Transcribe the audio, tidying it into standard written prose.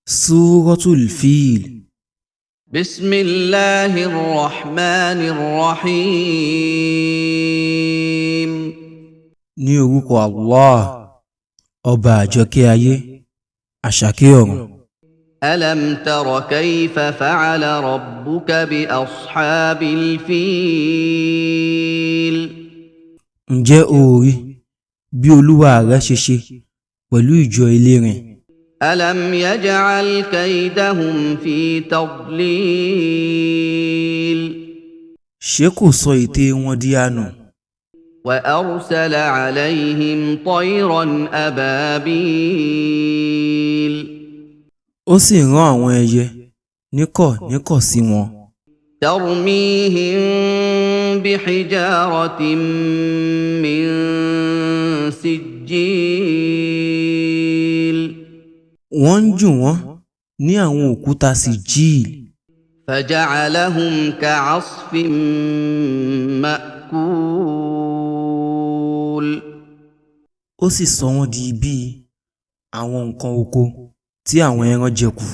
Suratul Fil. بسم الله الرحمن الرحيم. Ní orúkọ Allah, ọba àjọkẹ́ ayé, àṣàkẹ́ ọ̀run. ألم تر كيف فعل ربك بأصحاب الفيل؟ Ǹjẹ́ o rí bí Olúwa rẹ ṣe ṣe pẹ̀lú ìjọ elérin? ألم يجعل كيدهم في تضليل؟ Ṣé kò sọ ète wọn di ànù? وأرسل عليهم طيرا أبابيل. Ó sì rán àwọn ẹyẹ níkọ̀ sí wọn. ترميهم بحجارة من سجيل. Wọ́n ń jù wọ́n ní àwọn òkúta Sijil. فجعلهم كعصف مأكول. Ó sì sọ wọ́n di bí àwọn nǹkan oko tí àwọn ẹran jẹ kù.